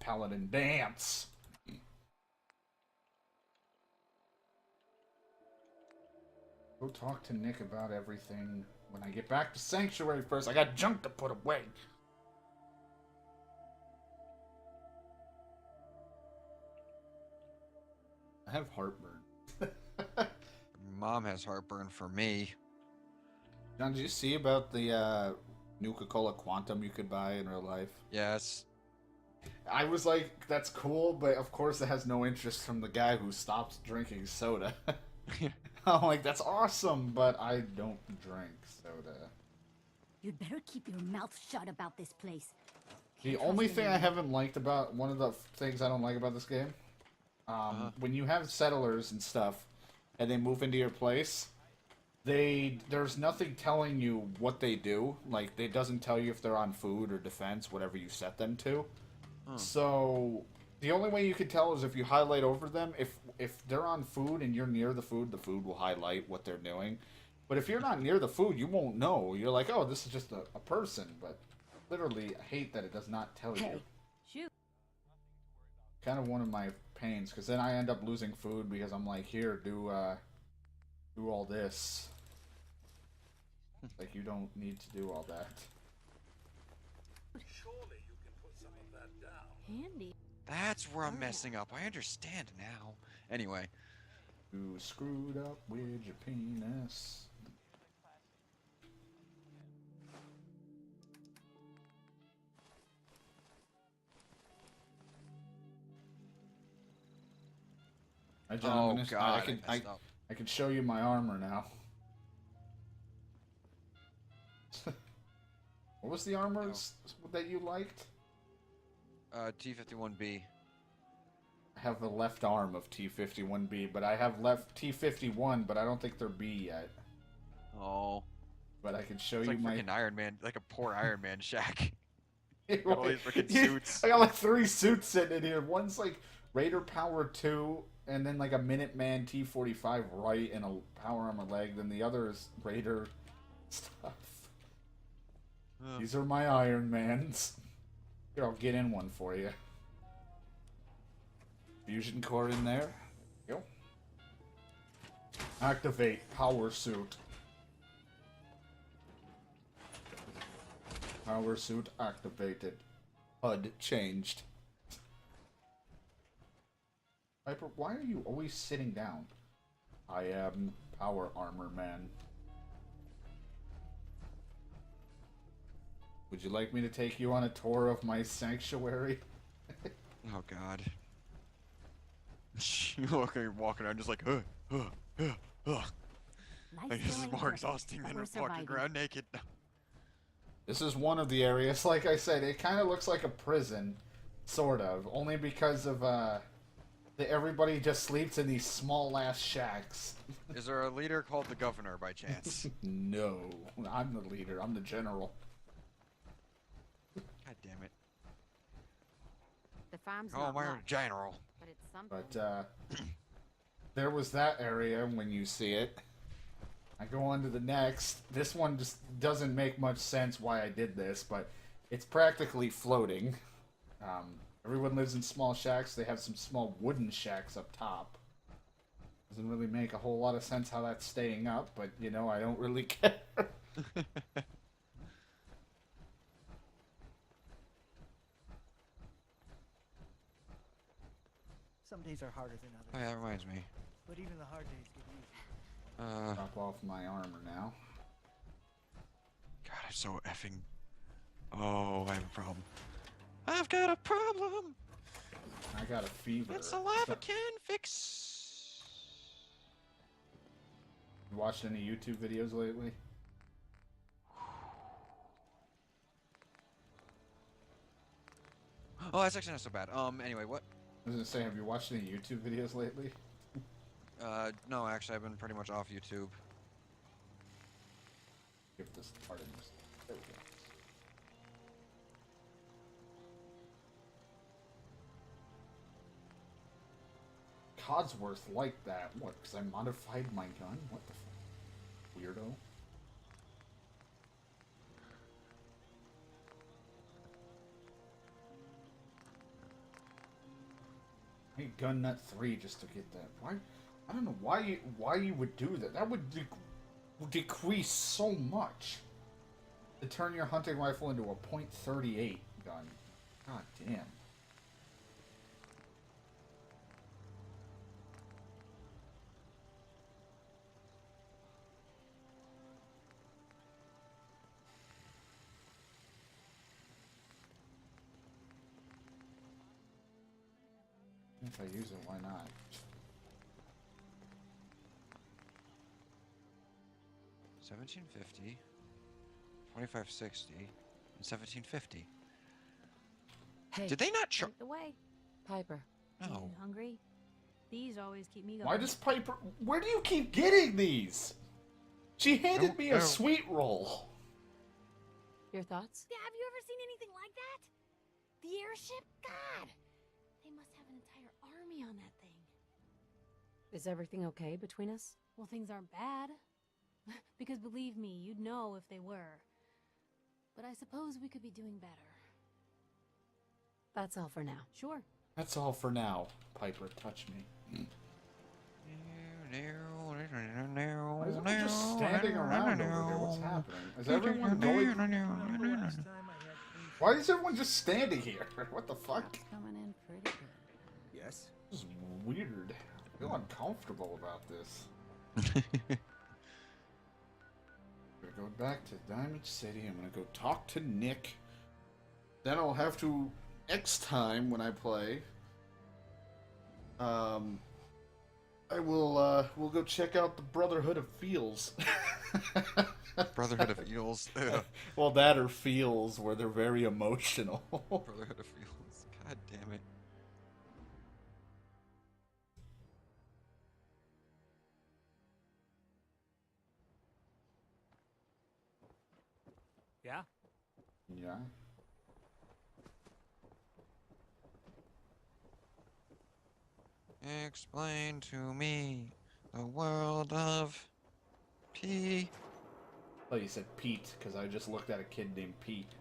paladin dance. Go talk to Nick about everything when I get back to Sanctuary first. I got junk to put away. I have heartburn. Mom has heartburn for me. John, did you see about the Nuka-Cola Quantum you could buy in real life? Yes. I was like, that's cool, but of course it has no interest from the guy who stopped drinking soda. I'm like, that's awesome, but I don't drink soda. You'd better keep your mouth shut about this place. The Can't only trust thing I anyone. haven't liked about, one of the things I don't like about this game, when you have settlers and stuff, and they move into your place, there's nothing telling you what they do. Like, it doesn't tell you if they're on food or defense, whatever you set them to. So the only way you can tell is if you highlight over them. If they're on food and you're near the food will highlight what they're doing. But if you're not near the food, you won't know. You're like, oh, this is just a person. But literally, I hate that it does not tell you. Hey, shoot. Kind of one of my pains, because then I end up losing food because I'm like, here, do all this. Like, you don't need to do all that. Surely you can put some of that down. Handy. That's where I'm messing up. I understand now. Anyway. You screwed up with your penis. Hi, John, Oh, I'm gonna, God, I messed up. I can show you my armor now. What was the armor that you liked? T-51B. I have the left arm of T-51B, but I have left T-51, but I don't think they're B yet. Oh. But I can show It's you like my... freaking Iron Man, like a poor Iron Man shack. All these freaking suits. I got like 3 suits sitting in here. One's like Raider Power 2, and then like a Minuteman T-45 right and a Power Armor leg. Then the other is Raider stuff. These are my Iron Mans. Here, I'll get in one for you. Fusion core in there. There you go. Activate power suit. Power suit activated. HUD changed. Viper, why are you always sitting down? I am Power Armor Man. Would you like me to take you on a tour of my sanctuary? Oh, God. You look like you're walking around just like, Like, this is more exhausting than walking around naked. This is one of the areas. Like I said, it kind of looks like a prison, sort of. Only because of everybody just sleeps in these small ass shacks. Is there a leader called the governor by chance? No, I'm the leader. I'm the general. God damn it. The farm's Oh, not my much, general. but it's something. But there was that area when you see it. I go on to the next. This one just doesn't make much sense why I did this, but it's practically floating. Everyone lives in small shacks. They have some small wooden shacks up top. Doesn't really make a whole lot of sense how that's staying up, but, you know, I don't really care. Some days are harder than Oh, others, yeah, that reminds me. but even the hard days get easier. Drop off my armor now. God, I'm so effing... Oh, I have a problem. I've got a problem! I got a fever. It's a lava can fix! You watched any YouTube videos lately? Oh, that's actually not so bad. Anyway, what? I was gonna say, have you watched any YouTube videos lately? No, actually, I've been pretty much off YouTube. Give this part in this. There we go. Codsworth liked that. What? Because I modified my gun? What the fuck? Weirdo. need gun nut 3 just to get that. Why? I don't know why you would do that. That would decrease so much. To turn your hunting rifle into a .38 gun. God damn. If I use it, why not? $17.50, $25.60, and $17.50. Hey, Did they not charge? Right away. Piper. No. You hungry? These always keep me going. Why does Piper... Where do you keep getting these? She handed me a sweet roll. Your thoughts? Yeah, have you ever seen anything like that? The airship? God! They must have an entire army on that thing. Is everything okay between us? Well, things aren't bad. Because believe me, you'd know if they were. But I suppose we could be doing better. That's all for now. Sure. That's all for now. Piper, touch me. Why is everyone just standing around over there? What's happening? Is everyone going... Remember last time I had clean Why is everyone just standing here? What the fuck? Coming in pretty good. Yes. This is weird. I feel uncomfortable about this. I'm gonna go back to Diamond City. I'm gonna go talk to Nick. Then I'll have to... Next time when I play... I will, we'll go check out the Brotherhood of Feels. Brotherhood of Eels. Well, that or Feels, where they're very emotional. Brotherhood of Eels. God damn it. Yeah? Yeah. Explain to me the world of P. Oh, you said Pete, because I just looked at a kid named Pete.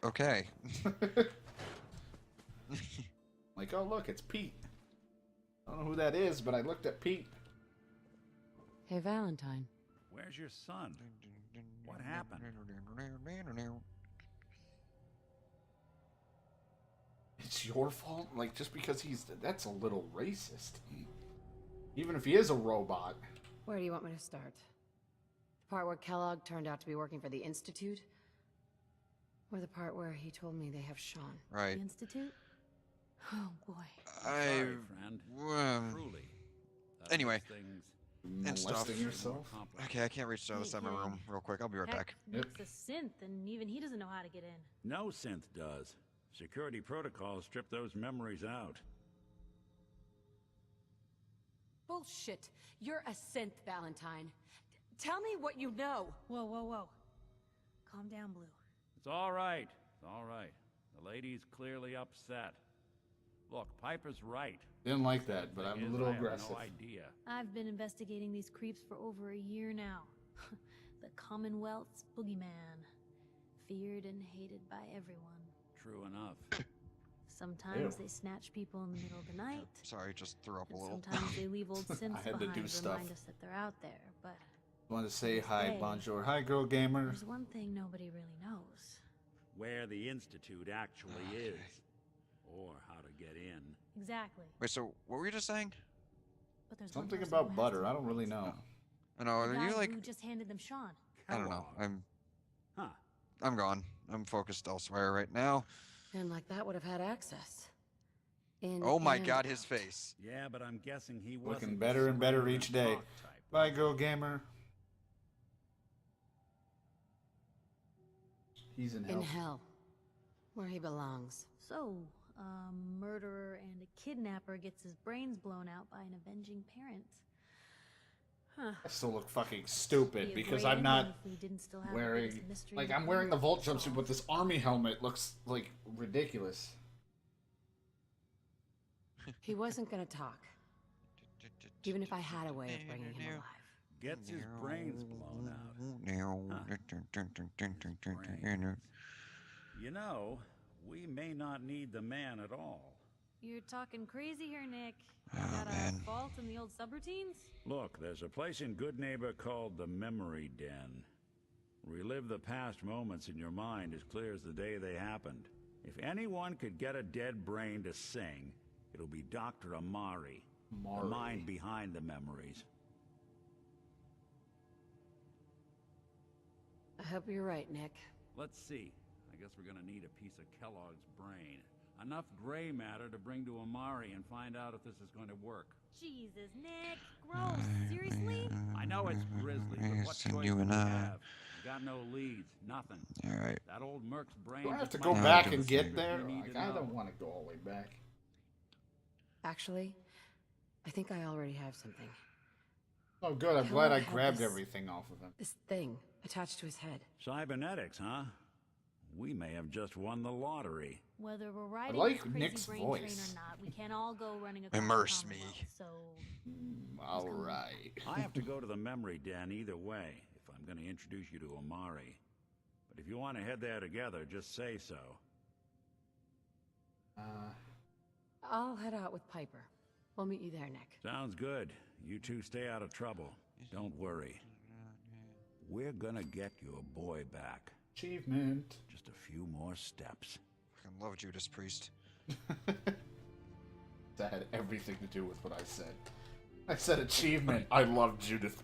Okay. Like, oh, look, it's Pete. I don't know who that is, but I looked at Pete. Hey, Valentine. Where's your son? What happened? It's your fault? Like, just because he's... That's a little racist. Even if he is a robot. Where do you want me to start? The part where Kellogg turned out to be working for the Institute? Or the part where he told me they have Sean? Right. The Institute? Oh, boy. Sorry, friend. Truly. That Anyway. makes things And stuff. Molesting yourself? complex. Okay, I can't reach the other Hey, side of my kid. room real quick. I'll be right back. Yep. Nick's a synth, and even he doesn't know how to get in. No synth does. Security protocols strip those memories out. Bullshit. You're a synth, Valentine. Tell me what you know. Whoa, whoa, whoa. Calm down, Blue. It's all right. It's all right. The lady's clearly upset. Look, Piper's right. Didn't like that, but I'm Thing a is, little I have aggressive. no idea. I've been investigating these creeps for over a year now. The Commonwealth's boogeyman. Feared and hated by everyone. True enough. Sometimes Ew. they snatch people in the middle of the night. Sorry, just threw up a And little. sometimes they leave old synths I had to behind do to stuff. remind us that they're out there. But Want to say hi, Hey. bonjour. Hi, girl gamer. there's one thing nobody really knows. Where the Institute actually Okay. is. Or how to get in. Exactly. Wait, so what were you just saying? But there's one Something person about who has butter. to I know don't really it. know. I know, The are guy you like... who just handed them Sean. I don't know. Kellogg. Huh. I'm gone. I'm focused elsewhere right now. And like that would have had access. In Oh my and god, his out. face. Yeah, but I'm guessing he wasn't Looking the better and better surrender each and day. talk type. Bye, girl gamer. He's in hell. In hell. Where he belongs. So, a murderer and a kidnapper gets his brains blown out by an avenging parent. Huh. I still look fucking stupid Be a because great I'm not ending if we didn't still have the wearing... biggest mystery Like, in I'm wearing the the Vault world. jumpsuit, but this army helmet looks, like, ridiculous. He wasn't gonna talk. Even if I had a way of bringing him alive. Gets his brains blown out. You know, we may not need the man at all. You're talking crazy here, Nick. Oh, Got man. a fault in the old subroutines? Look, there's a place in Good Neighbor called the Memory Den. Relive the past moments in your mind as clear as the day they happened. If anyone could get a dead brain to sing, it'll be Dr. Amari. The mind behind the memories. I hope you're right, Nick. Let's see. I guess we're gonna need a piece of Kellogg's brain. Enough gray matter to bring to Amari and find out if this is going to work. Jesus, Nick. Gross. Seriously? I know it's grisly, but what choice do you we and have? We got no leads, nothing. Alright. That old Merc's brain. Do I have to just go might back have and the get secret there? you need Like, to I know. don't want to go all the way back. Actually, I think I already have something. Oh, good. I'm Kellogg glad I had grabbed this- everything off of him. This thing attached to his head. Cybernetics, huh? We may have just won the lottery. Whether we're riding like this crazy Nick's brain voice. train or not, we can't all go running across Immerse the me. Commonwealth, so All right. I have to go to the memory den either way if I'm going to introduce you to Amari. But if you want to head there together, just say so. I'll head out with Piper. We'll meet you there, Nick. Sounds good. You two stay out of trouble. Don't worry. We're gonna get your boy back. Achievement. Just a few more steps. Fucking love Judas Priest. That had everything to do with what I said. I said achievement. I love Judas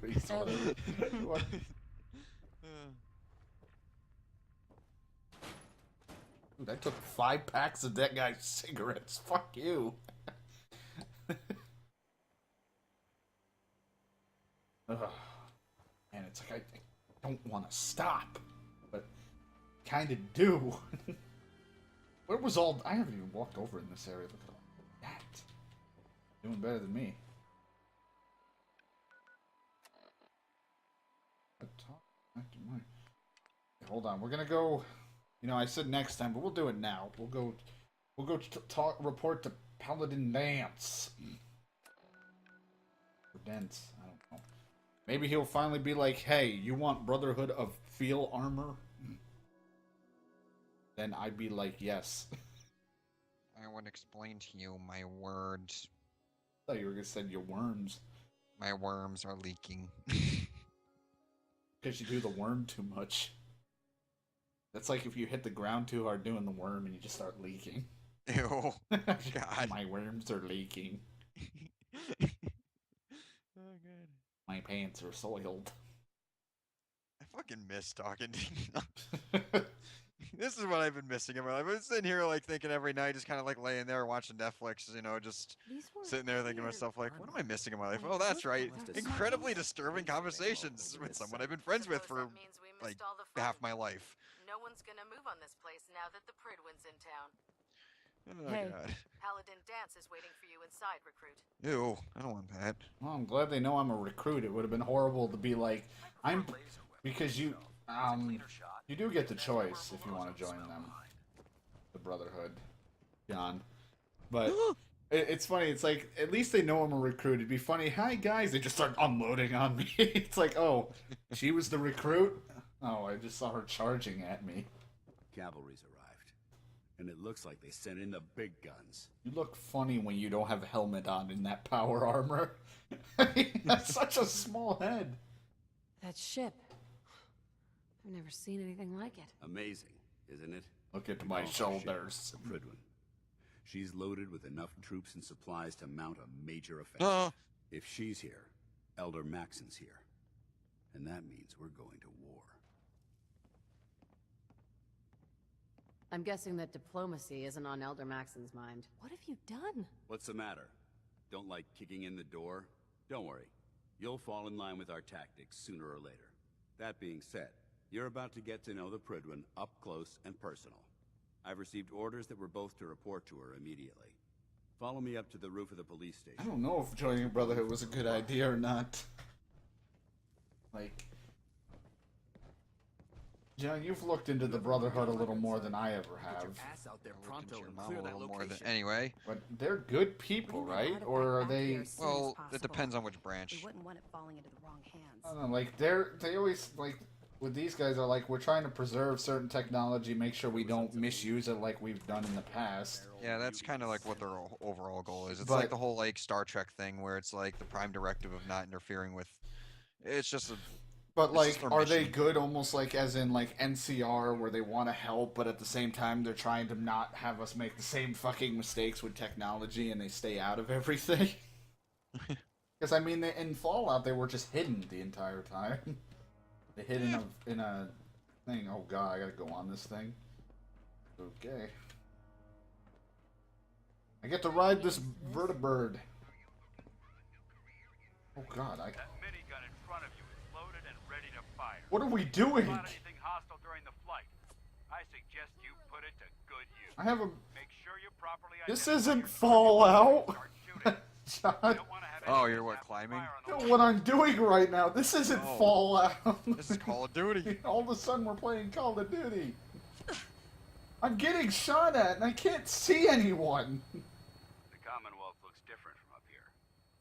Priest. What? Dude, I took 5 packs of that guy's cigarettes. Fuck you. Ugh. And it's like I don't want to stop, but kind of do. Where was all? I haven't even walked over in this area. Look at all that. Doing better than me. Hold on, we're gonna go. You know, I said next time, but we'll do it now. We'll go talk, report to Paladin Dance. Or Dance, I don't know. Maybe he'll finally be like, "Hey, you want Brotherhood of Steel armor?" Then I'd be like, "Yes." I would explain to you my words. I thought you were gonna send your worms My worms are leaking. because you do the worm too much. That's like if you hit the ground too hard doing the worm and you just start leaking. Ew. God. My worms are leaking. Oh, God. My pants are soiled. I fucking miss talking to you. This is what I've been missing in my life. I've been sitting here, like, thinking every night, just kind of, like, laying there watching Netflix, you know, just sitting there thinking to myself, like, what am I missing in my life? Oh, that's right. Incredibly disturbing conversations with someone I've been friends with for, like, half my life. No one's gonna move on this place now that the Prydwen's in town. Oh, Hey. God. Paladin Dance is waiting for you inside, recruit. Ew, I don't want that. Well, I'm glad they know I'm a recruit. It would have been horrible to be like, because you do get the choice if you want to join them, the Brotherhood, John. But it's funny. It's like at least they know I'm a recruit. It'd be funny. Hi guys, they just start unloading on me. It's like, oh, she was the recruit. Oh, I just saw her charging at me. Cavalry's arrived, and it looks like they sent in the big guns. You look funny when you don't have a helmet on in that power armor. That's such a small head. That ship. I've never seen anything like it. Amazing, isn't it? Look at my shoulders. The Prydwen. She's loaded with enough troops and supplies to mount a major offensive. If she's here, Elder Maxon's here. And that means we're going to war. I'm guessing that diplomacy isn't on Elder Maxon's mind. What have you done? What's the matter? Don't like kicking in the door? Don't worry. You'll fall in line with our tactics sooner or later. That being said, you're about to get to know the Prydwen up close and personal. I've received orders that we're both to report to her immediately. Follow me up to the roof of the police I station. don't know if joining Brotherhood was a good idea or not. Like, John, you've looked into the Brotherhood a little more than I ever have. out there Look into your mom a little more than anyway. But they're good people, right? Or are they? Well, it depends on which branch. We wouldn't want it falling into the wrong hands. I don't know. Like they always like with these guys are like, we're trying to preserve certain technology, make sure we don't misuse it like we've done in the past. Yeah, that's kind of like what their overall goal is. It's But- like the whole like Star Trek thing where it's like the prime directive of not interfering with. It's just a. But It's like, just their are they mission. good almost like as in like NCR where they want to help, but at the same time they're trying to not have us make the same fucking mistakes with technology and they stay out of everything? Because I mean, in Fallout they were just hidden the entire time. They hid in a thing. Oh god, I gotta go on this thing. Okay. I get to ride this vertibird. Oh god, That minigun in front of you is loaded and ready to fire. What are we doing? Spot anything hostile during the flight, I suggest you put it to good use. I have a... Make sure you properly This identify isn't your target Fallout! and start shooting. John, You don't wanna have Oh, anything you're what, happen climbing? fire on you the know what I'm doing right now. This isn't Oh. Fallout. This is Call of Duty. All of a sudden we're playing Call of Duty. I'm getting shot at and I can't see anyone. The Commonwealth looks different from up here,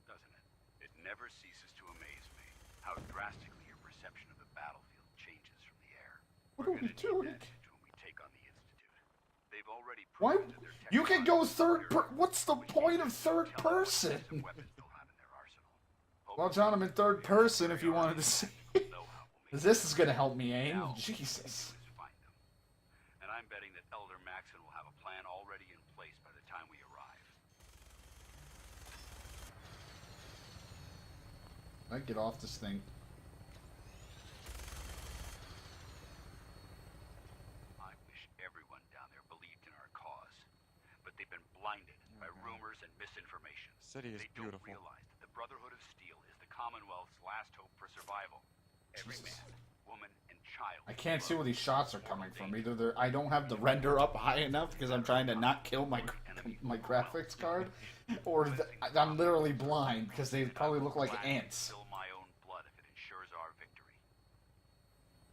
doesn't it? It never ceases to amaze me how drastically your perception of the battlefield changes from the air. What are we doing? When we take on the Institute. They've already Why? proven that their You can go technology third What's the point of third person? and weapons they'll have in their arsenal. Well, John, I'm in third person if you wanted to see. Know-how will make This is gonna help me aim. Now, Jesus. find them. And I'm betting that Elder Maxon will have a plan already in place by the time we arrive. I get off this thing. I wish everyone down there believed in our cause, but they've been blinded by rumors and misinformation. City is They don't beautiful. realize that the Brotherhood of Steel is the Commonwealth's last hope for survival. Every Jesus. man, woman, and child. I can't see where these shots are coming from. Either I don't have the render up high enough because I'm trying to not kill my graphics card, or I'm literally blind because they probably look like ants. Spill my own blood if it ensures our victory.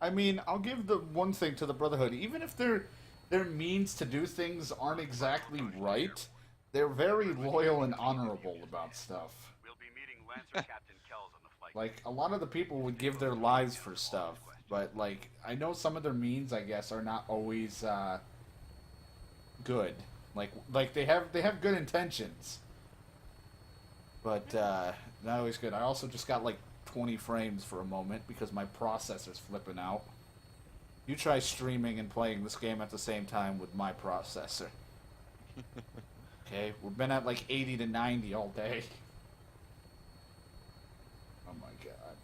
I mean, I'll give the one thing to the Brotherhood. Even if their means to do things aren't exactly right, they're very loyal and honorable about stuff. We'll be meeting Lancer Captain Kells on the flight. Like, a lot of the people would give their lives for stuff, but, like, I know some of their means, I guess, are not always, good. Like they have good intentions. But, not always good. I also just got, like, 20 frames for a moment because my processor's flipping out. You try streaming and playing this game at the same time with my processor. Okay, we've been at, like, 80 to 90 all day. Oh my god.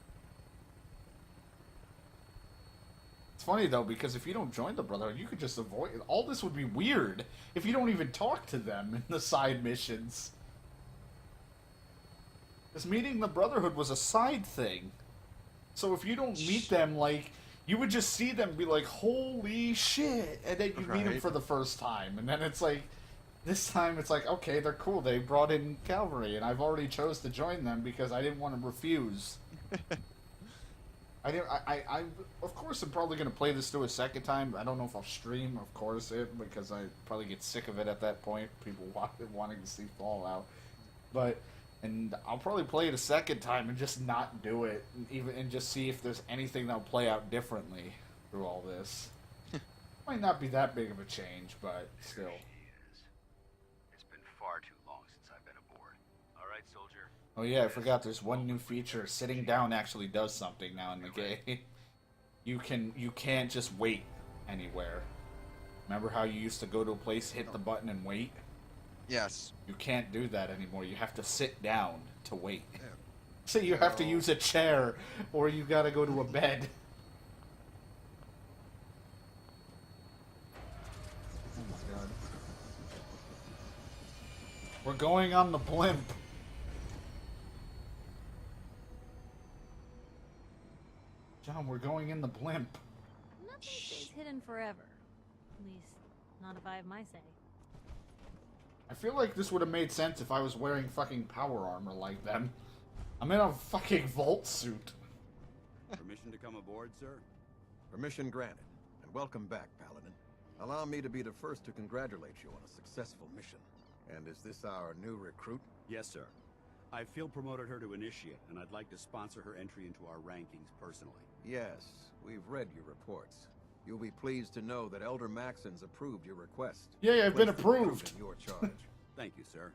It's funny though, because if you don't join the Brotherhood, you could just avoid it. All this would be weird if you don't even talk to them in the side missions. This meeting the Brotherhood was a side thing. So if you don't meet them, like, you would just see them be like, holy shit, and then you meet them Right. for the first time, and then it's like, this time it's like, okay, they're cool, they brought in cavalry, and I've already chose to join them because I didn't want to refuse. I of course I'm probably going to play this through a second time. I don't know if I'll stream, of course, it, because I probably get sick of it at that point, people wanting to see Fallout. But, and I'll probably play it a second time and just not do it, and just see if there's anything that'll play out differently through all this. Might not be that big of a change, but still. There she is. It's been far too long since I've been aboard. All right, soldier. Oh yeah, I forgot there's one new feature. Sitting down actually does something now in the game. You can't just wait anywhere. Remember how you used to go to a place, hit the button, and wait? Yes. You can't do that anymore. You have to sit down to wait. Yeah. So you have to Oh. use a chair, or you gotta go to a bed. Oh my god. We're going on the blimp. John, we're going in the blimp. Nothing stays hidden forever. At least, not if I have my say. I feel like this would have made sense if I was wearing fucking power armor like them. I'm in a fucking vault suit. Permission to come aboard, sir? Permission granted, and welcome back, Paladin. Allow me to be the first to congratulate you on a successful mission. And is this our new recruit? Yes, sir. I feel promoted her to initiate, and I'd like to sponsor her entry into our rankings personally. Yes, we've read your reports. You'll be pleased to know that Elder Maxon's approved your request. Yeah, I've been Placed the recruit approved. in your charge. Thank you, sir.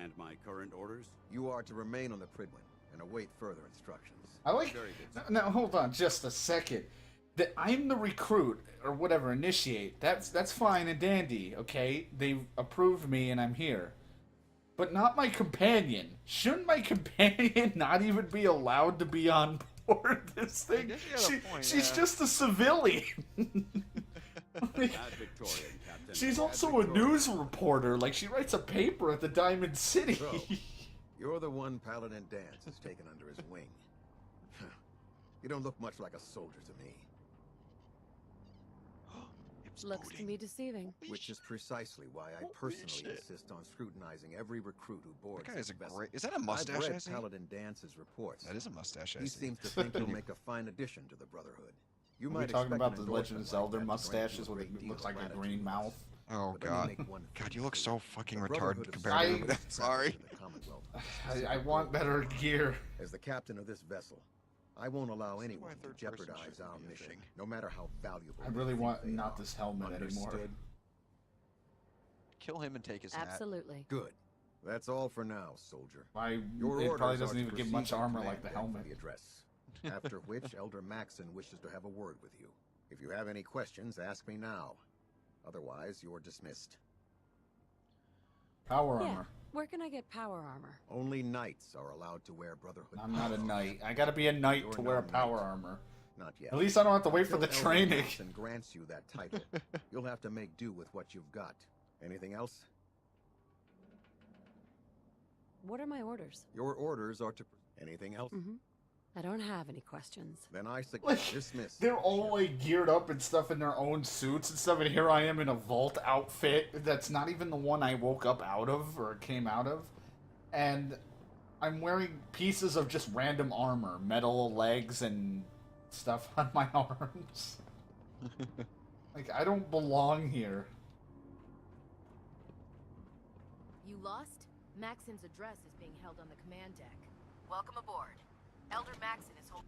And my current orders? You are to remain on the Prydwen and await further instructions. I like. Very good. Now hold on, just a second. That I'm the recruit or whatever, initiate. That's fine and dandy. Okay, they've approved me and I'm here, but not my companion. Shouldn't my companion not even be allowed to be on board this thing? guess you got a point, She's yeah. just a civilian. Like, Ad Victorian, Captain. she's Ad also a Victorian. news reporter. Like, she writes a paper at the Diamond City. So, you're the one Paladin Dance has taken under his wing. You don't look much like a soldier to me. Looks to be deceiving. Which is precisely why I personally insist on scrutinizing every recruit who boards That guy is this a vessel. great. Is that a mustache? I've I read see? Paladin Dance's reports. That is a mustache. I He see. seems to think you'll make a fine addition to the Brotherhood. You Are might we talking expect about an the Legend of endorsement Zelda like that to grant you mustaches a with great it deal looks of like a latitude green with mouth? us. Oh But let me god. make one God, thing you look clear. so fucking The retarded Brotherhood of compared to Steel him. is I'm sorry. in the Commonwealth. I want better gear. As the captain of this vessel, I won't allow This is anyone why to third person jeopardize shouldn't our be a mission, thing. no matter how valuable. I they really think want they not are. this helmet anymore. Understood? Kill him and take his hat. Absolutely. Good. That's all for now, soldier. It Your orders probably are doesn't to even give proceed much to armor command like the deck for helmet. the address. After which, Elder Maxon wishes to have a word with you. If you have any questions, ask me now. Otherwise, you're dismissed. Power Yeah. armor. Where can I get power armor? Only knights are allowed to wear Brotherhood. I'm not a armor. knight. I gotta be a knight You're to no wear power knight. armor. Not yet. At least I don't have to wait for the Until Elder training. Maxon grants you that title, you'll have to make do with what you've got. Anything else? What are my orders? Your orders are to... Anything else? Mm-hmm. I don't have any questions. Then I Like, suggest dismiss. they're all like geared up and stuff in their own suits and stuff, and here I am in a vault outfit that's not even the one I woke up out of or came out of, and I'm wearing pieces of just random armor, metal legs and stuff on my arms. Like, I don't belong here. You lost? Maxon's address is being held on the command deck. Welcome aboard. Elder Maxon is holding.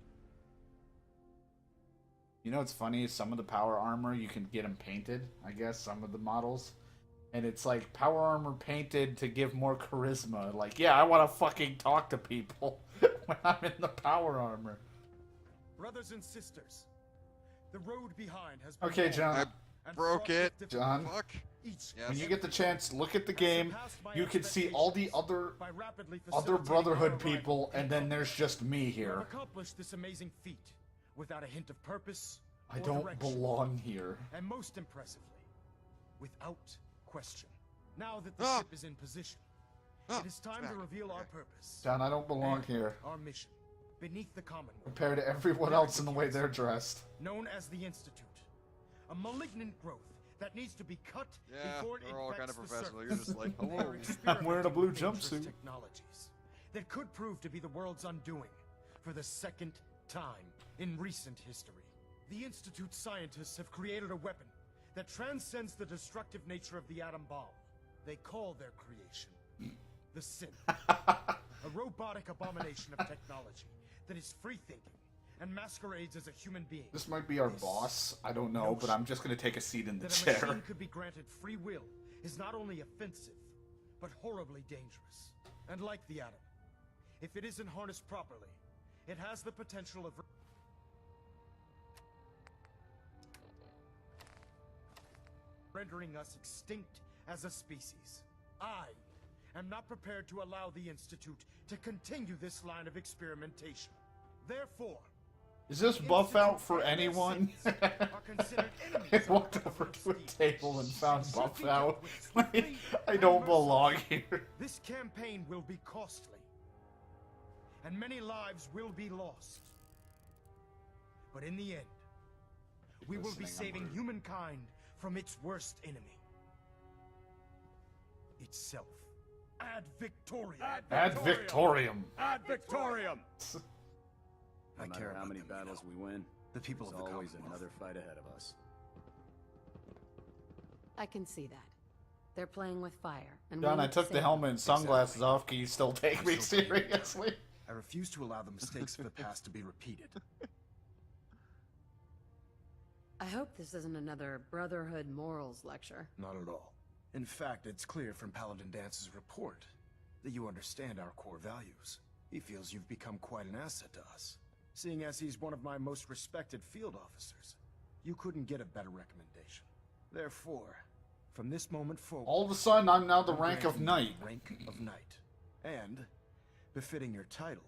You know what's funny is some of the power armor you can get them painted, I guess, some of the models. And it's like power armor painted to give more charisma. Like, yeah, I want to fucking talk to people when I'm in the power armor. Brothers and sisters, the road behind has been Okay, long John. and broke fraught it. with John. Fuck. Each Yes. When you get the chance, look at the has game. surpassed my You can see all the expectations by rapidly other facilitating Brotherhood our arrival people, in and then combat. there's just me You have here. accomplished this amazing feat without a hint of purpose I or don't direction. belong here. And most impressively, without question. Now that the Ah. ship is in position, Ah, it is time it's to back. reveal our Okay. purpose. John, I don't belong and here. Our mission, beneath the Commonwealth, Compared to everyone else in the way they're dressed. known as the Institute. A malignant growth that needs to be cut Yeah, before it they're all kind infects of the professional. surface. You're just like, They hello. are I'm wearing a blue experimenting with dangerous jumpsuit. technologies that could prove to be the world's undoing for the second time in recent history. The Institute scientists have created a weapon that transcends the destructive nature of the atom bomb. They call their creation the Synth, a robotic abomination of technology that is free-thinking and masquerades as a human being. This might be our This boss. I don't know, but I'm just going to take a seat in the that a chair. machine could be granted free will is not only offensive, but horribly dangerous. And like the atom, if it isn't harnessed properly, it has the potential of rendering us extinct as a species. I am not prepared to allow the Institute to continue this line of experimentation. Therefore, Is this buff out for anyone? are considered enemies I of walked the over Brotherhood to a of Steel. table and found Should buff be dealt out. with Like, swiftly I and don't belong mercilessly. here. This campaign will be costly, and many lives will be lost. But in the end, we will be Listening, I'm saving rude. humankind from its worst enemy. Itself. Ad Victoriam. Ad Victorium. Ad Victorium! No matter how many battles we win, The people there's of the always Commonwealth. another fight ahead of us. I can see that. They're playing with fire. And John, we I need to took the save helmet them. and sunglasses off. Can you still take me still believe in that. seriously? I refuse to allow the mistakes of the past to be repeated. I hope this isn't another Brotherhood morals lecture. Not at all. In fact, it's clear from Paladin Dance's report that you understand our core values. He feels you've become quite an asset to us. Seeing as he's one of my most respected field officers, you couldn't get a better recommendation. Therefore, from this moment forward... All of a sudden, I'm now the I'm rank of granting you knight. the rank of knight. And, befitting your title...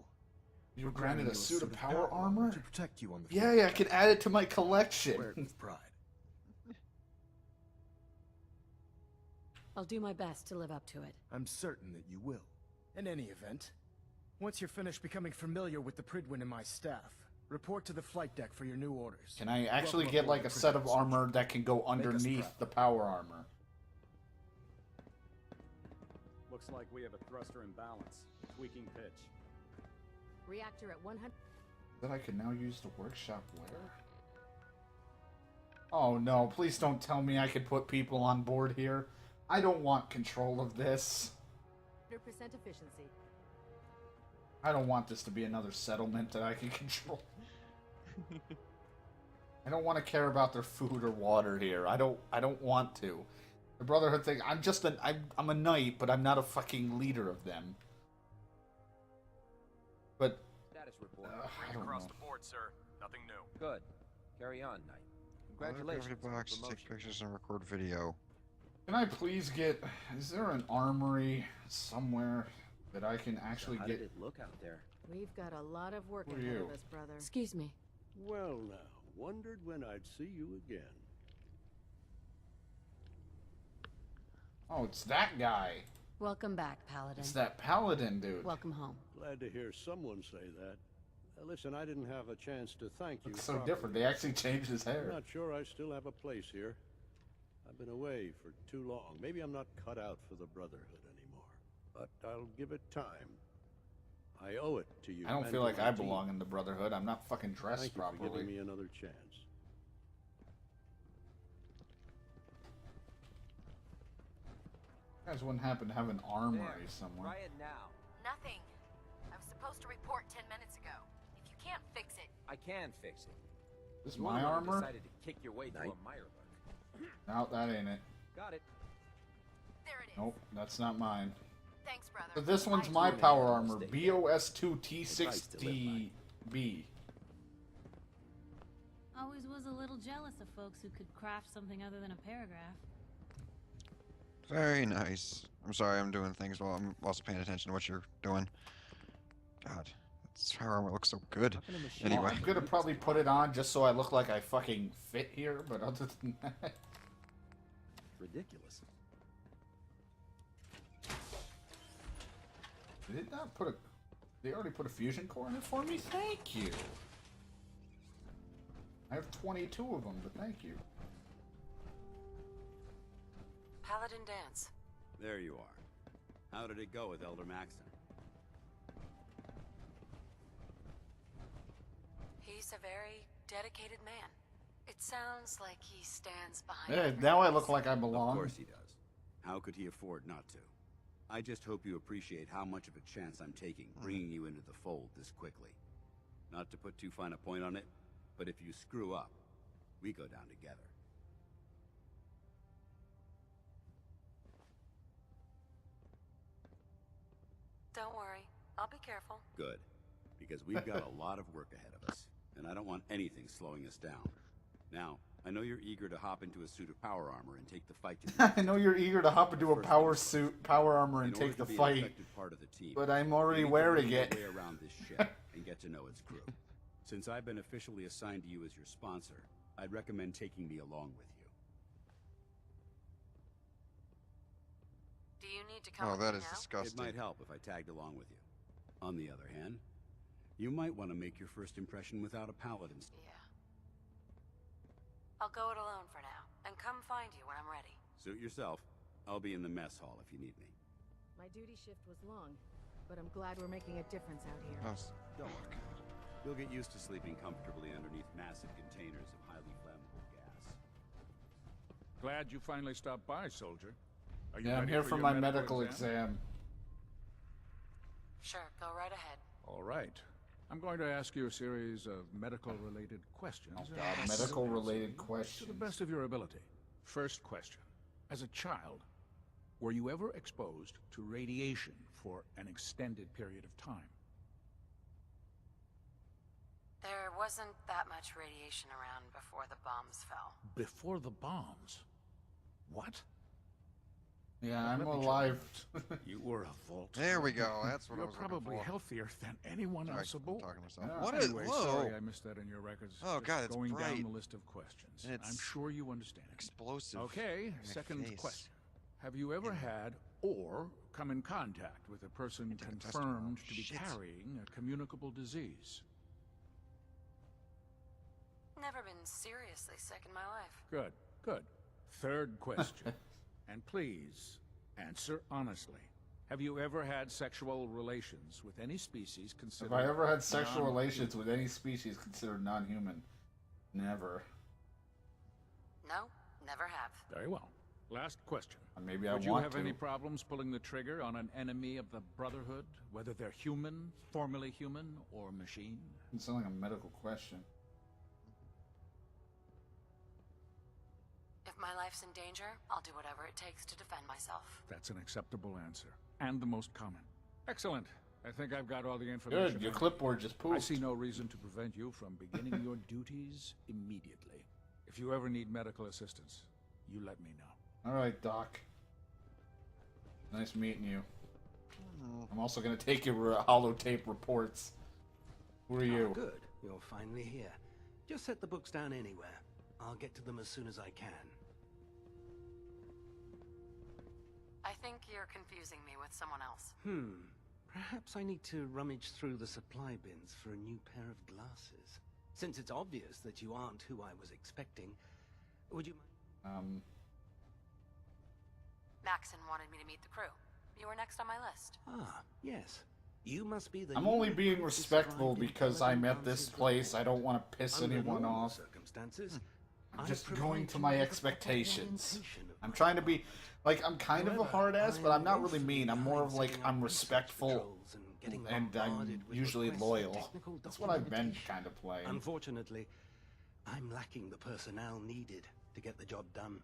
You were we're granted granting a you suit of power armor? to protect you on the Yeah, field. I can add it to my collection. Wear it with pride. I'll do my best to live up to it. I'm certain that you will. In any event, once you're finished becoming familiar with the Prydwen and my staff, report to the flight deck for your new orders. Can I actually Welcome get aboard like a the set of Prydwen, armor that can go Make us underneath proud. the power armor? Looks like we have a thruster imbalance. Tweaking pitch. Reactor at 100. That I can now use the workshop where? Oh no, please don't tell me I could put people on board here. I don't want control of this. 100% efficiency. I don't want this to be another settlement that I can control. I don't want to care about their food or water here. I don't want to. The Brotherhood thing, I'm a knight, but I'm not a fucking leader of them. But Status report. I don't know. the board, sir. Nothing new. Good. Carry on, Knight. Congratulations. on the Box, take promotion. pictures and record video. Can I please get... Is there an armory somewhere that I can actually How get... did it look out there? We've got a lot of work Who are ahead you? of us, brother. Excuse me. Well now, wondered when I'd see you again. Oh, it's that guy. Welcome back, Paladin. It's that paladin dude. Welcome home. Glad to hear someone say that. Listen, I didn't have a chance to thank you. Looks so properly. different. They actually changed his I'm hair. not sure I still have a place here. I've been away for too long. Maybe I'm not cut out for the Brotherhood anymore. But I'll give it time. I owe it to you. I don't and feel to like my I team. belong in the Brotherhood. I'm not fucking dressed Thank you for properly. giving me another chance. You guys wouldn't happen to have an armory There. somewhere. Try it now. Nothing. I was supposed to report 10 minutes ago. If you can't fix it, I can fix it. This is You my were the one who armor? decided to kick your way through a Mirelurk. No, that ain't it. Got it. there it is. Nope, that's not mine. Thanks, brother. So this one's I my do power make a armor, mistake. BOS2T60B. Always was a little jealous of folks who could craft something other than a paragraph. Very nice. I'm sorry, I'm doing things while I'm also paying attention to what you're doing. God, this power armor looks so good. Anyway. Well, I'm gonna probably put it on just so I look like I fucking fit here, but other than that... Ridiculous. Did it not put a... They already put a fusion core in it for me? Thank you! I have 22 of them, but thank you. Paladin Dance. There you are. How did it go with Elder Maxon? He's a very dedicated man. It sounds like he stands behind Yeah, everything now I he look says. like I Of belong. course he does. How could he afford not to? I just hope you appreciate how much of a chance I'm taking bringing you into the fold this quickly. Not to put too fine a point on it, but if you screw up, we go down together. Don't worry. I'll be careful. Good. Because we've got a lot of work ahead of us, and I don't want anything slowing us down. Now, I know you're eager to hop into a suit of power armor and take the fight to the I know you're eager to hop into a power suit, power armor, and In order take the to be an fight, effective part of the team, but I'm we already need to wearing work our it. way around this ship and get to know its crew. Since I've been officially assigned to you as your sponsor, I'd recommend taking me along with you. Do you need to come Oh, with that me is now? It disgusting. might help if I tagged along with you. On the other hand, you might want to make your first impression without a paladin. Yeah. I'll go it alone for now, and come find you when I'm ready. Suit yourself. I'll be in the mess hall if you need me. My duty shift was long, but I'm glad we're making a difference out here. Oh, Don't worry. You'll get used to sleeping comfortably underneath massive containers of highly flammable gas. Glad you finally stopped by, soldier. Are you Yeah, I'm ready here for your my medical exam. Sure, go right ahead. All right. I'm going to ask you a series of medical-related questions. Oh God, medical-related To questions. the best of your ability. First question. As a child, were you ever exposed to radiation for an extended period of time? There wasn't that much radiation around before the bombs fell. Before the bombs? What? Yeah, I'm Let me check alive. notes. You were a vault. There we go. That's what I You're was looking probably for. healthier than anyone Sorry, else I'm aboard. talking to myself. Yeah. What is? Anyway, Whoa! sorry I missed that in your records. Oh, Just God, it's going bright. down the list of questions. And it's I'm sure you understand. Explosive. Okay, in my second face. question. Have you ever had or come in contact with a person took a test confirmed tomorrow. to be Shit. carrying a communicable disease? Never been seriously sick in my life. Good, good. Third question. And please, answer honestly. Have you ever had sexual relations with any species considered... Have I ever had sexual non-human? relations with any species considered non-human? Never. No, never have. Very well. Last question. Maybe I Would you want have to. any problems pulling the trigger on an enemy of the Brotherhood, whether they're human, formerly human, or machine? It sounds like a medical question. If my life's in danger, I'll do whatever it takes to defend myself. That's an acceptable answer, and the most common. Excellent. I think I've got all the information. Good, your I need. clipboard just pooped. I see no reason to prevent you from beginning your duties immediately. If you ever need medical assistance, you let me know. All right, Doc. Nice meeting you. I'm also going to take your holotape reports. Who are you? Oh, good. You're finally here. Just set the books down anywhere. I'll get to them as soon as I can. I think you're confusing me with someone else. Perhaps I need to rummage through the supply bins for a new pair of glasses. Since it's obvious that you aren't who I was expecting, would you mind? Maxon wanted me to meet the crew. You were next on my list. Ah, yes. You must be the... I'm only being respectful because I'm at this place. I don't want to piss Under anyone normal off. circumstances, I'm just I going provide to you my with a expectations. representation of I'm my trying to be, department. like, I'm kind of a However, hard ass, but I'm not really woefully mean. I'm more of behind like, setting I'm up research respectful, patrols getting and bombarded I'm with usually requests for loyal. technical That's what I've been documentation. kind of playing. Unfortunately, I'm lacking the personnel needed to get the job done.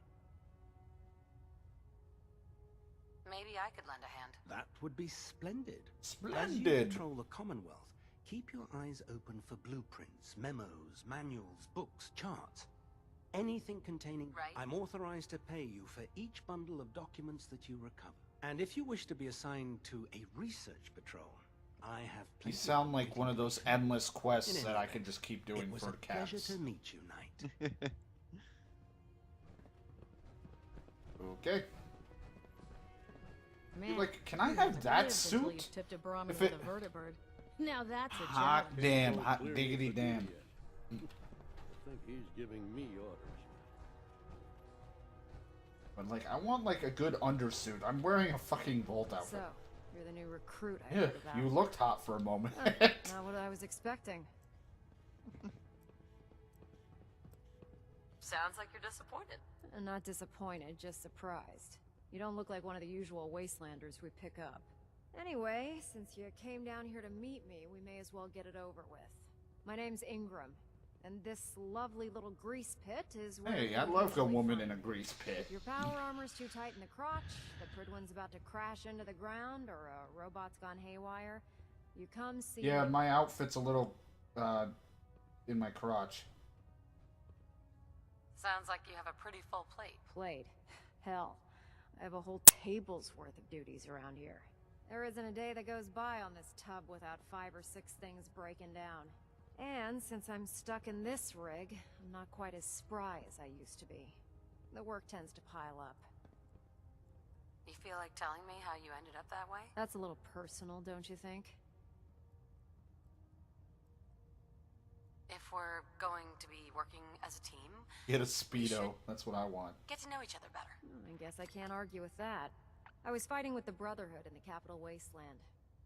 Maybe I could lend a hand. That would be splendid. As you Splendid. patrol the Commonwealth, keep your eyes open for blueprints, memos, manuals, books, charts. Anything containing... Right. I'm authorized to pay you for each bundle of documents that you recover. And if you wish to be assigned to a research patrol, I have You plenty sound like one of those endless quests In that any I event, can just keep doing It was for a pleasure cats. to meet you, Knight. Okay. Man, Like, can I you have haven't that lived until suit? you've tipped a barometer If with it- a vertibird. Now that's a Hot challenge. damn, So hot clearly diggity for damn. duty yet. I think he's giving me orders. But like, I want like a good undersuit. I'm wearing a fucking Bolt outfit. So, you're the new recruit I Yeah, heard about. you looked hot for a moment. Not what I was expecting. Sounds like you're disappointed. Not disappointed, just surprised. You don't look like one of the usual wastelanders we pick up. Anyway, since you came down here to meet me, we may as well get it over with. My name's Ingram, and this lovely little grease pit is where Hey, you'll I love a usually woman find in a me. grease pit. If your power armor's too tight in the crotch, the Prydwen's about to crash into the ground, or a robot's gone haywire, you come see Yeah, me. my outfit's a little in my crotch. Sounds like you have a pretty full plate. Plate. Hell, I have a whole table's worth of duties around here. There isn't a day that goes by on this tub without 5 or 6 things breaking down. And since I'm stuck in this rig, I'm not quite as spry as I used to be. The work tends to pile up. You feel like telling me how you ended up that way? That's a little personal, don't you think? If we're going to be working as a team, Get a Speedo. That's what I want. get to know each other better. I guess I can't argue with that. I was fighting with the Brotherhood in the Capital Wasteland.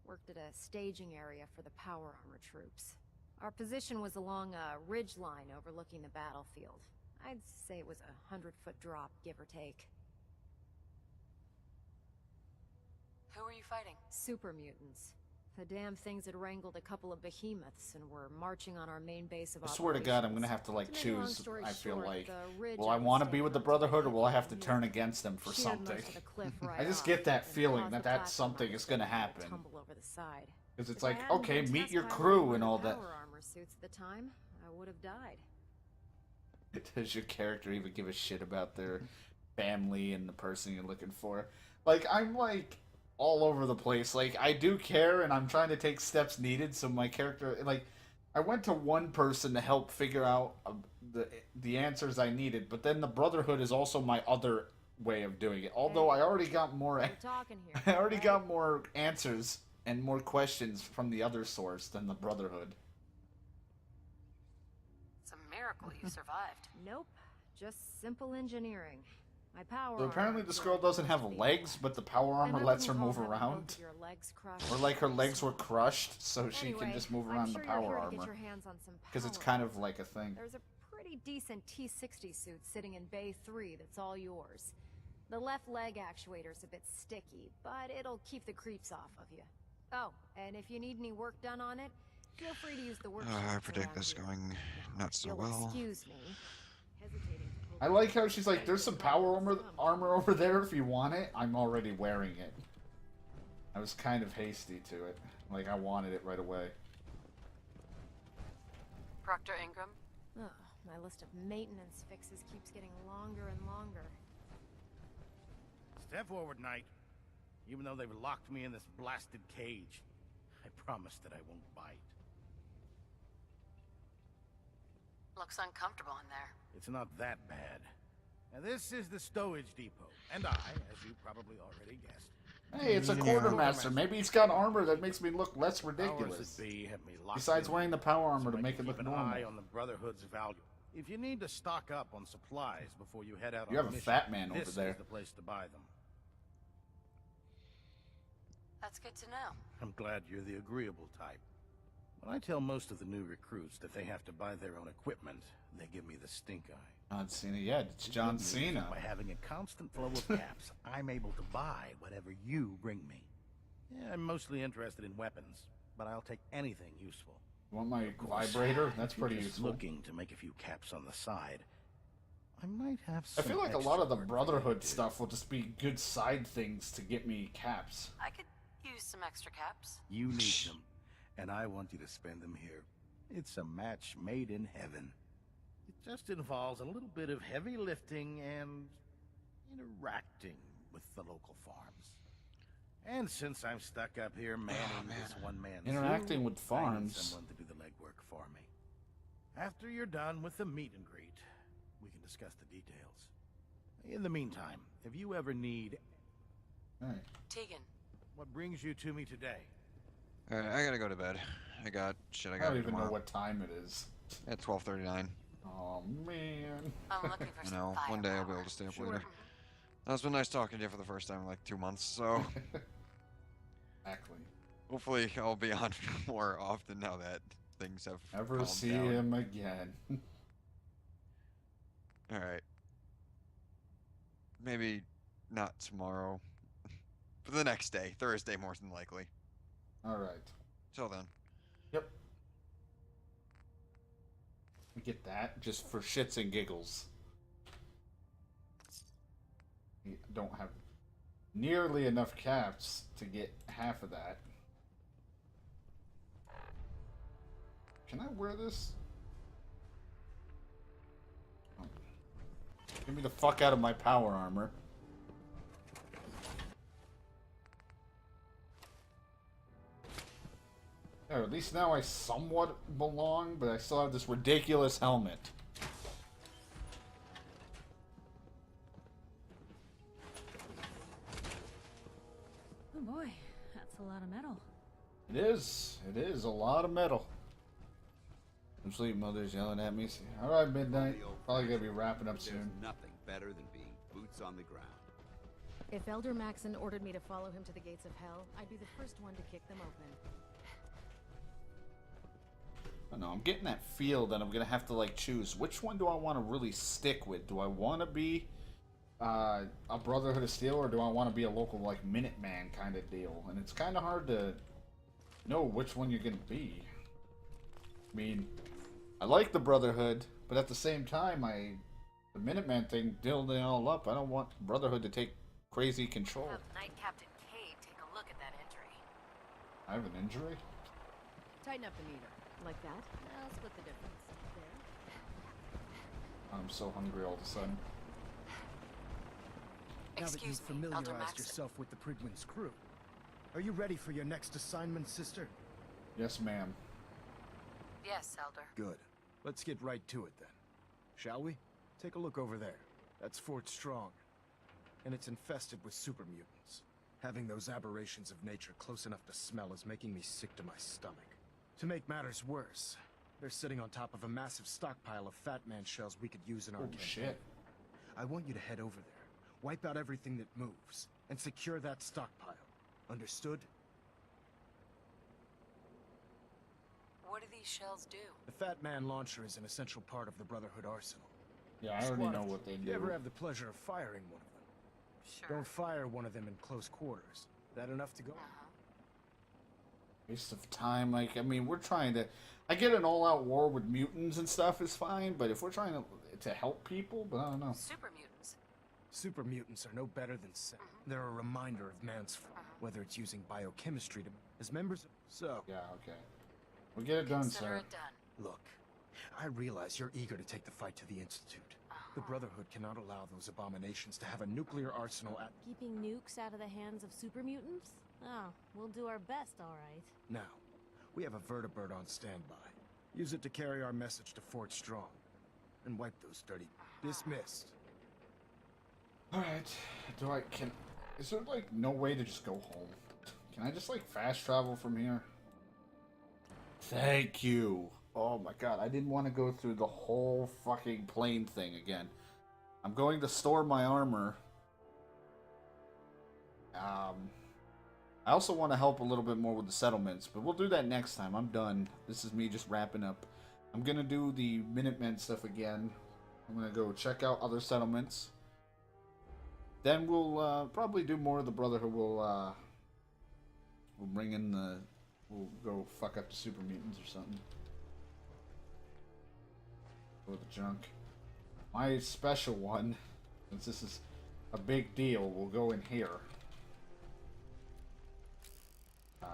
Worked at a staging area for the power armor troops. Our position was along a ridge line overlooking the battlefield. I'd say it was a 100-foot drop, give or take. fighting? Super mutants. The damn things had wrangled a couple of behemoths and were marching on our main base of I operations. swear to God, I'm gonna have to like To make a long choose. story I feel short, like, the ridge will I on the want to be state with the hunts Brotherhood, or will I have to here. turn against them for Sheared most something? of the cliff I right just off get that and feeling caused that the that's platform something on is the gonna state to happen. tumble over the side. Because it's If I like, hadn't okay, been meet test your piloting crew one and of all the that. power armor suits at the time, I would have died. Does your character even give a shit about their family and the person you're looking for? Like, I'm like all over the place. Like, I do care, and I'm trying to take steps needed so my character, like, I went to one person to help figure out the answers I needed, but then the Brotherhood is also my other way of doing it. Although I already got more, We're talking here, I already right? got more answers and more questions from the other source than the Brotherhood. It's a miracle you survived. Nope, just simple engineering. My power So apparently armor this girl doesn't have legs, but the power armor lets her move around. Or like her legs were crushed, so she can just move around the power armor. Because it's kind of like a thing. There's a pretty decent T-60 suit sitting in Bay 3 that's all yours. The left leg actuator's a bit sticky, but it'll keep the creeps off of you. Oh, and if you need any work done on it, feel free to use the workshops I predict around this here. going not so You'll well. excuse me. Hesitating to I like how she's like, there's some power armor over there if you want it. I'm already wearing it. I was kind of hasty to it. Like, I wanted it right away. Proctor Ingram? Ugh, my list of maintenance fixes keeps getting longer and longer. Step forward, Knight. Even though they've locked me in this blasted cage, I promise that I won't bite. Looks uncomfortable in there. It's not that bad. Now, this is the stowage depot, and I, as you probably already guessed... Hey, it's a quartermaster. Maybe he's got armor that makes me look less ridiculous. Besides wearing the power armor to make it look normal. Eye on the Brotherhood's value. If you need to stock up on supplies before you head out You on have a a mission, fat man over this there. is the place to buy them. That's good to know. I'm glad you're the agreeable type. When I tell most of the new recruits that they have to buy their own equipment, they give me the stink eye. John Cena, yeah, it's John Cena. By having a constant flow of caps, I'm able to buy whatever you bring me. Yeah, I'm mostly interested in weapons, but I'll take anything useful. You want my vibrator? That's If you're pretty just useful. looking to make a few caps on the side, I might have I some feel like a extra lot of the work Brotherhood stuff will just be good side things to get me caps. I could use some extra caps. You need them, and I want you to spend them here. It's a match made in heaven. It just involves a little bit of heavy lifting and interacting with the local farms. And since I'm stuck up here manning this one-man Interacting zoo, with I need farms. someone to do the legwork for me. After you're done with the meet and greet, we can discuss the details. In the meantime, if you ever need... Alright. Tegan. What brings you to me today? Alright, I gotta go to bed. I got shit I I gotta don't do even tomorrow. know what time it is. At 12:39. Oh man. I'm looking for You some know, one day I'll be able to stay up later. It's been nice talking to you for the first time in like 2 months, so Exactly. hopefully I'll be on more often now that things have Ever calmed see down. him again. Alright. Maybe not tomorrow. But the next day. Thursday more than likely. Alright. Till then. Yep. We get that just for shits and giggles. We don't have nearly enough caps to get half of that. Can I wear this? Oh. Get me the fuck out of my power armor. There, at least now I somewhat belong, but I still have this ridiculous helmet. Oh boy, that's a lot of metal. It is. It is a lot of metal. I'm sleep, mother's yelling at me. Alright, midnight. Probably gonna be wrapping up soon. There's nothing better than being boots on the ground. If Elder Maxon ordered me to follow him to the gates of hell, I'd be the first one to kick them open. I don't know, I'm getting that feel that I'm gonna have to like choose which one do I want to really stick with. Do I want to be a Brotherhood of Steel, or do I want to be a local, like, Minuteman kind of deal? And it's kind of hard to know which one you're going to be. I mean, I like the Brotherhood, but at the same time, the Minuteman thing dilled it all up. I don't want Brotherhood to take crazy control. Have Knight Captain Cade take a look at that injury. I have an injury? Tighten up the meter. Like that? I'll split the difference. There. I'm so hungry all of a sudden. Now that you've familiarized yourself with the Prydwen's crew, are you ready for your next assignment, sister? Yes, ma'am. Yes, Elder. Good. Let's get right to it then. Shall we? Take a look over there. That's Fort Strong. And it's infested with super mutants. Having those aberrations of nature close enough to smell is making me sick to my stomach. To make matters worse, they're sitting on top of a massive stockpile of Fat Man shells we could use in our campaign. Shit. I want you to head over there, wipe out everything that moves, and secure that stockpile. Understood? What do these shells do? The Fat Man launcher is an essential part of the Brotherhood arsenal. Yeah, I already know what they If do. you ever have the pleasure of firing one of them, Sure. don't fire one of them in close quarters. That enough to go? Waste of time. Like, I mean, we're trying to... I get an all-out war with mutants and stuff is fine, but if we're trying to help people, but I don't know. Super mutants. Super mutants are no better than sin. They're a reminder of man's fault, whether it's using biochemistry to... As members of... So... Yeah, okay. We'll get it done, Consider sir. it done. Look, I realize you're eager to take the fight to the Institute. The Brotherhood cannot allow those abominations to have a nuclear arsenal at... Keeping nukes out of the hands of super mutants? Oh, we'll do our best, alright. Now, we have a vertibird on standby. Use it to carry our message to Fort Strong. And wipe those dirty... Dismissed. Alright. Is there, like, no way to just go home? Can I just, like, fast travel from here? Thank you. Oh my god, I didn't want to go through the whole fucking plane thing again. I'm going to store my armor. I also want to help a little bit more with the settlements, but we'll do that next time. I'm done. This is me just wrapping up. I'm going to do the Minutemen stuff again. I'm going to go check out other settlements. Then we'll probably do more of the Brotherhood. We'll bring in the... We'll go fuck up the super mutants or something. Or the junk. My special one, since this is a big deal, will go in here.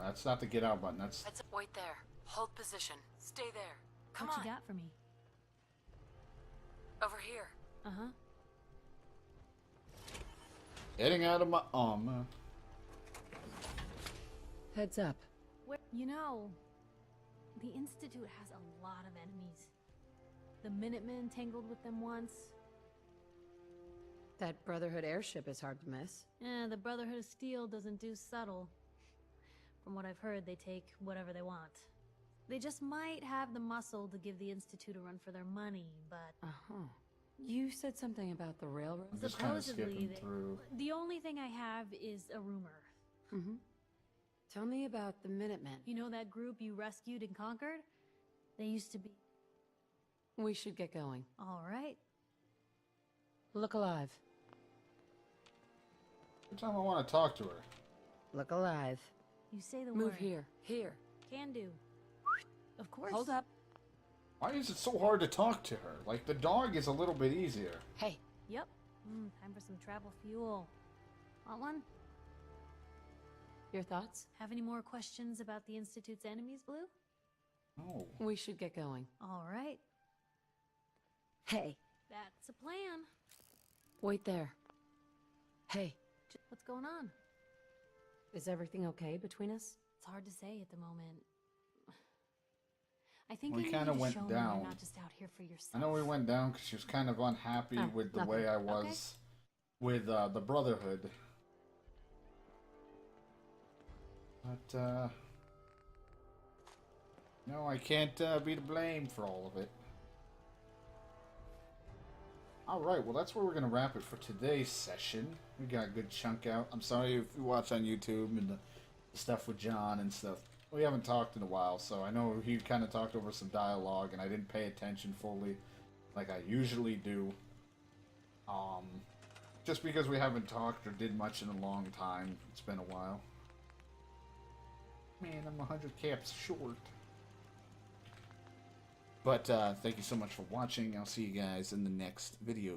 That's not the get out button. That's... Wait there. Hold position. Stay there. Come what on. you got for me? Over here. Uh-huh. Getting out of my armor. Heads up. You know, the Institute has a lot of enemies. The Minutemen tangled with them once. That Brotherhood airship is hard to miss. The Brotherhood of Steel doesn't do subtle. From what I've heard, they take whatever they want. They just might have the muscle to give the Institute a run for their money, but... Uh-huh. You said something about the railroad? I'm just kind of skipping through. The only thing I have is a rumor. Mm-hmm. Tell me about the Minutemen. You know that group you rescued and conquered? They used to be... We should get going. All right. Look alive. Every time I want to talk to her. Look alive. You say the Move word. here. Here. Can do. Of course. Hold up. Why is it so hard to talk to her? Like, the dog is a little bit easier. Hey. Yep. Time for some travel fuel. Want one? Your thoughts? Have any more questions about the Institute's enemies, Blue? No. We should get going. All right. Hey. That's a plan. Wait there. Hey. What's going on? Is everything okay between us? It's hard to say at the moment. I think We you kind need of to went show me down. you're not just out here for yourself. I know we went down because she was kind of unhappy with the nothing. way I was with the Brotherhood. But, no, I can't be to blame for all of it. Alright, well that's where we're going to wrap it for today's session. We got a good chunk out. I'm sorry if you watch on YouTube and the stuff with John and stuff. We haven't talked in a while, so I know he kind of talked over some dialogue and I didn't pay attention fully like I usually do. Just because we haven't talked or did much in a long time. It's been a while. Man, I'm 100 caps short. But thank you so much for watching. I'll see you guys in the next video.